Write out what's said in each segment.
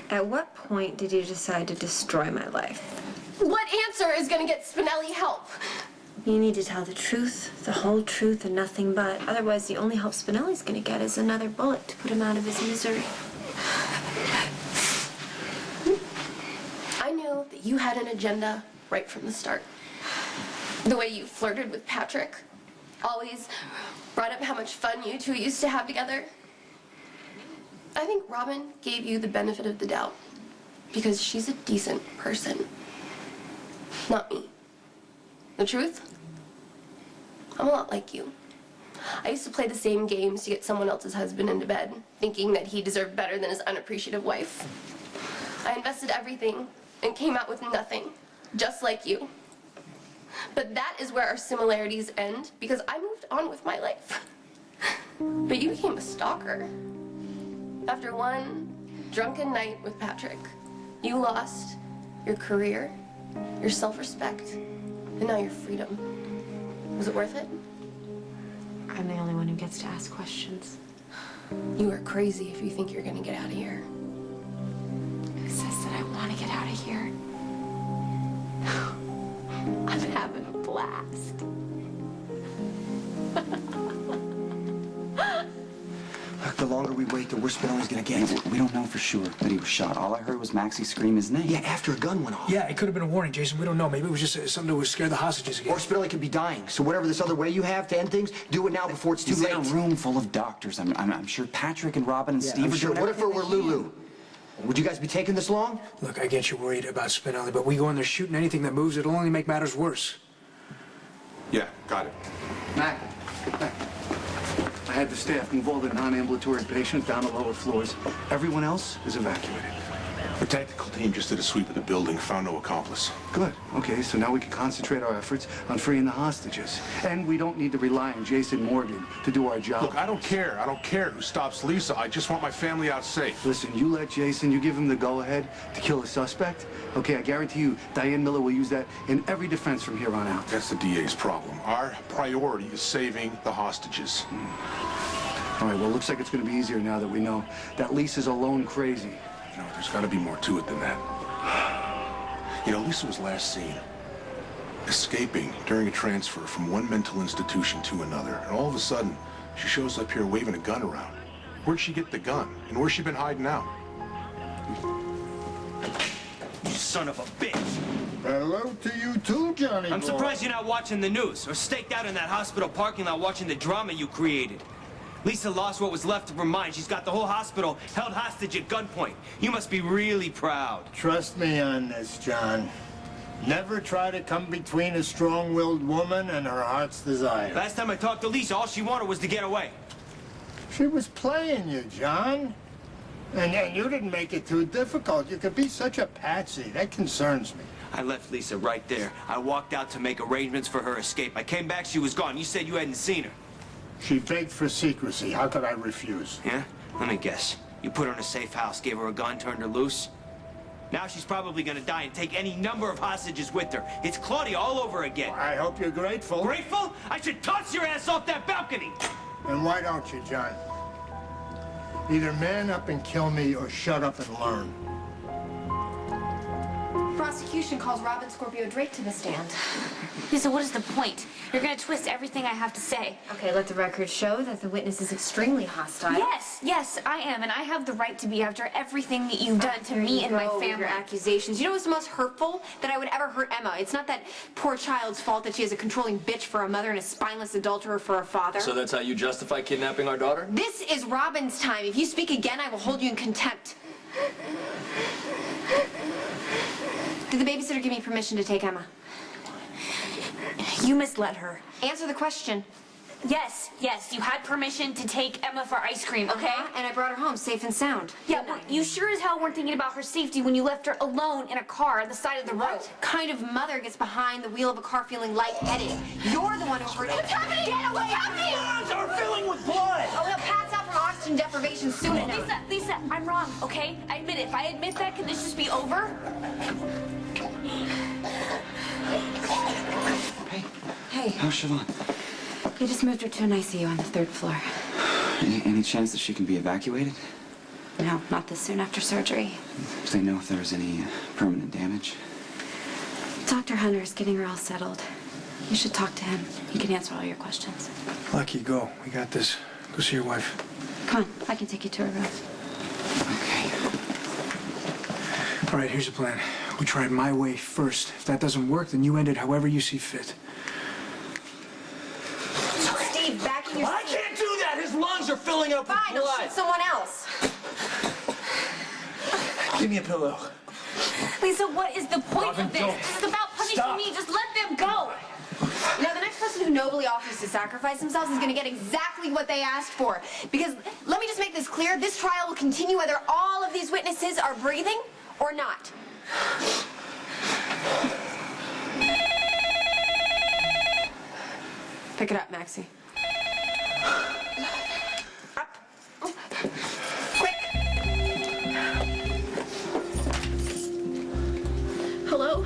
At what point did you decide to destroy my life? What answer is gonna get Spinelli help? You need to tell the truth, the whole truth, and nothing but. Otherwise, the only help Spinelli's gonna get is another bullet to put him out of his misery. I knew that you had an agenda right from the start. The way you flirted with Patrick, always brought up how much fun you two used to have together. I think Robin gave you the benefit of the doubt because she's a decent person, not me. The truth? I'm a lot like you. I used to play the same games to get someone else's husband into bed, thinking that he deserved better than his unappreciative wife. I invested everything and came out with nothing, just like you. But that is where our similarities end, because I moved on with my life. But you became a stalker. After one drunken night with Patrick, you lost your career, your self-respect, and now your freedom. Was it worth it? I'm the only one who gets to ask questions. You are crazy if you think you're gonna get out of here. Who says that I want to get out of here? I'm having a blast. Look, the longer we wait, the worse Spinelli's gonna get. Yeah, we don't know for sure that he was shot. All I heard was Maxie scream his name. Yeah, after a gun went off. Yeah, it could have been a warning, Jason. We don't know. Maybe it was just something to scare the hostages again. Or Spinelli could be dying. So whatever this other way you have to end things, do it now before it's too He's late. in a room full of doctors. I'm sure Patrick and Robin and Steve I'm are sure. doing What if it were everything they Lulu? Would you guys be taking this long? Look, I get you worried about Spinelli, but we go in there shooting anything that moves, it'll only make matters worse. Yeah, got it. Mac, I had the staff move all the non-ambulatory patients down to lower floors. Everyone else is evacuated. The tactical team just did a sweep of the building, found no accomplice. Good. Okay, so now we can concentrate our efforts on freeing the hostages. And we don't need to rely on Jason Morgan to do our job. Look, I don't care. I don't care who stops Lisa. I just want my family out safe. Listen, you let Jason, you give him the go-ahead to kill a suspect. Okay, I guarantee you, Diane Miller will use that in every defense from here on out. That's the DA's problem. Our priority is saving the hostages. All right, well, looks like it's going to be easier now that we know that Lisa's alone crazy. You know, there's got to be more to it than that. You know, Lisa was last seen escaping during a transfer from one mental institution to another. And all of a sudden, she shows up here waving a gun around. Where'd she get the gun? And where's she been hiding out? You son of a bitch! Hello to you too, Johnny I'm boy. surprised you're not watching the news or staked out in that hospital parking lot watching the drama you created. Lisa lost what was left of her mind. She's got the whole hospital held hostage at gunpoint. You must be really proud. Trust me on this, John. Never try to come between a strong-willed woman and her heart's desire. Last time I talked to Lisa, all she wanted was to get away. She was playing you, John. And you didn't make it too difficult. You could be such a patsy. That concerns me. I left Lisa right there. I walked out to make arrangements for her escape. I came back, she was gone. You said you hadn't seen her. She begged for secrecy. How could I refuse? Yeah? Let me guess. You put her in a safe house, gave her a gun, turned her loose? Now she's probably gonna die and take any number of hostages with her. It's Claudia all over again. I hope you're grateful. Grateful? I should toss your ass off that balcony! And why don't you, John? Either man up and kill me or shut up and learn. Prosecution calls Robin Scorpio Drake to the stand. Lisa, what is the point? You're gonna twist everything I have to say. Okay, let the record show that the witness is extremely hostile. Yes, I am, and I have the right to be after everything that you've done to me and my family. Your accusations. You know what's the most hurtful? That I would ever hurt Emma. It's not that poor child's fault that she has a controlling bitch for a mother and a spineless adulterer for a father. So that's how you justify kidnapping our daughter? This is Robin's time. If you speak again, I will hold you in contempt. Did the babysitter give me permission to take Emma? You misled her. Answer the question. Yes, you had permission to take Emma for ice cream, okay? And I brought her home safe and sound. Yeah, well, you sure as hell weren't thinking about her safety when you left her alone in a car on the side of the road. What kind of mother gets behind the wheel of a car feeling lightheaded? You're the one who hurt her. What's happening? Get away from me! Lungs are filling with blood! Oh, he'll pass out from oxygen deprivation soon enough. Lisa, I'm wrong, okay? I admit it. If I admit that, can this just be over? Hey. How's Siobhan? They just moved her to an ICU on the 3rd floor. Any chance that she can be evacuated? No, not this soon after surgery. Do they know if there was any permanent damage? Dr. Hunter is getting her all settled. You should talk to him. He can answer all your questions. Lucky, go. We got this. Go see your wife. Come on, I can take you to her room. Okay. All right, here's the plan. We try my way first. If that doesn't work, then you end it however you see fit. Steve, back in your I seat. can't do that! His lungs are filling up with Fine, I'll blood! shoot someone else. Give me a pillow. Lisa, what is the point Robin, of this? don't. This is about punishing Stop. me. Just let them go. Now, the next person who nobly offers to sacrifice themselves is going to get exactly what they asked for. Because, let me just make this clear, this trial will continue whether all of these witnesses are breathing or not. Pick it up, Maxie. Up. Quick. Hello?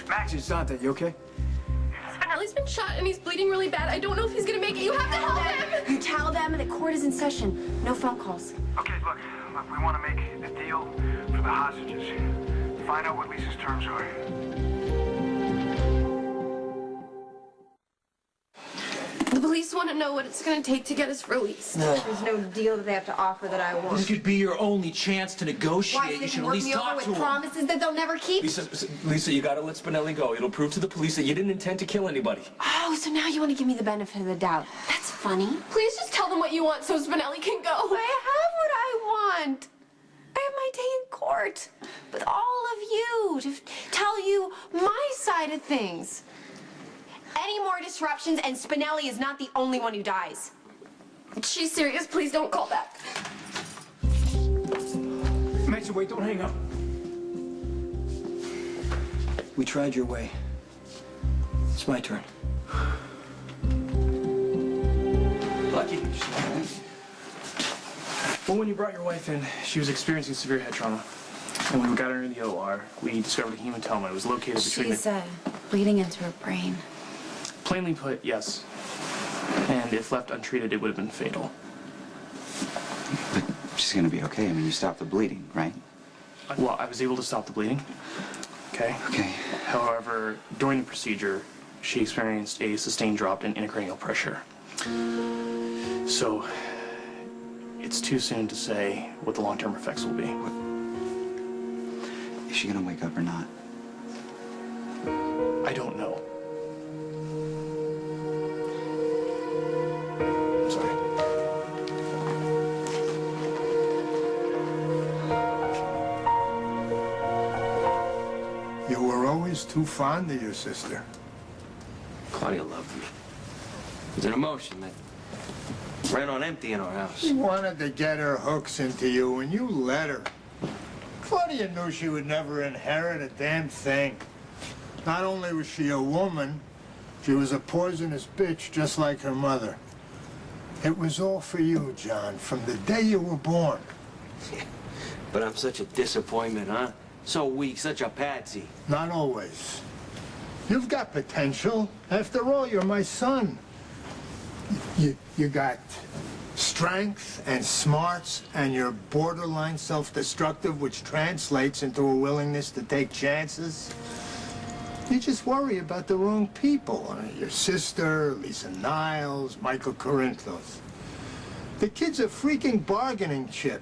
Max, it's Dante. You okay? Spinelli's been shot and he's bleeding really bad. I don't know if he's gonna make it. You have to help him! You tell them the court is in session. No phone calls. Okay, look, we want to make a deal for the hostages. Find out what Lisa's terms are. The police want to know what it's gonna take to get us released. There's no deal that they have to offer that I want. This could be your only chance to negotiate. Why, so You they should can at work least me over talk with to him. promises that they'll never keep? Lisa, you gotta let Spinelli go. It'll prove to the police that you didn't intend to kill anybody. Oh, so now you want to give me the benefit of the doubt. That's funny. Please just tell them what you want so Spinelli can go. I have what I want. I have my day in court with all of you to tell you my side of things. Any more disruptions and Spinelli is not the only one who dies. She's serious. Please don't call back. Mason, wait, don't hang up. We tried your way. It's my turn. Lucky. Well, when you brought your wife in, she was experiencing severe head trauma. And when we got her in the OR, we discovered a hematoma. It was located between She's bleeding into her brain. Plainly put, yes. And if left untreated, it would have been fatal. But she's gonna be okay. I mean, you stopped the bleeding, right? Well, I was able to stop the bleeding. Okay. Okay. However, during the procedure, she experienced a sustained drop in intracranial pressure. So, it's too soon to say what the long-term effects will be. Is she gonna wake up or not? I don't know. I'm sorry. You were always too fond of your sister. Claudia loved me. It was an emotion that ran on empty in our house. She wanted to get her hooks into you, and you let her. Claudia knew she would never inherit a damn thing. Not only was she a woman, she was a poisonous bitch just like her mother. It was all for you, John, from the day you were born. But I'm such a disappointment, huh? So weak, such a patsy. Not always. You've got potential. After all, you're my son. You got strength and smarts, and you're borderline self-destructive, which translates into a willingness to take chances. You just worry about the wrong people. Your sister, Lisa Niles, Michael Corinthos. The kid's a freaking bargaining chip.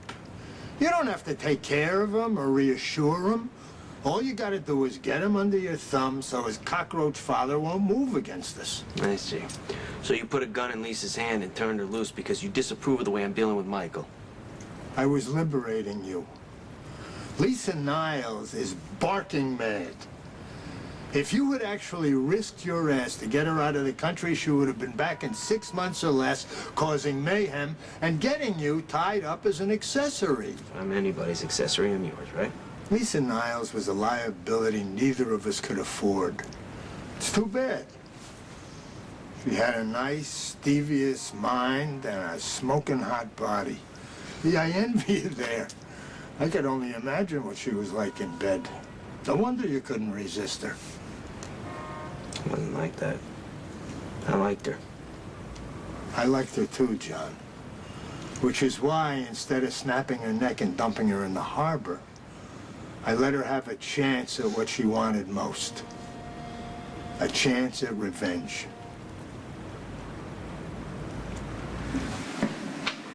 You don't have to take care of him or reassure him. All you gotta do is get him under your thumb so his cockroach father won't move against us. I see. So you put a gun in Lisa's hand and turned her loose because you disapprove of the way I'm dealing with Michael. I was liberating you. Lisa Niles is barking mad. If you had actually risked your ass to get her out of the country, she would have been back in 6 months or less, causing mayhem and getting you tied up as an accessory. If I'm anybody's accessory, I'm yours, right? Lisa Niles was a liability neither of us could afford. It's too bad. She had a nice, devious mind and a smoking hot body. Yeah, I envy you there. I could only imagine what she was like in bed. No wonder you couldn't resist her. It wasn't like that. I liked her. I liked her too, John. Which is why, instead of snapping her neck and dumping her in the harbor, I let her have a chance at what she wanted most. A chance at revenge.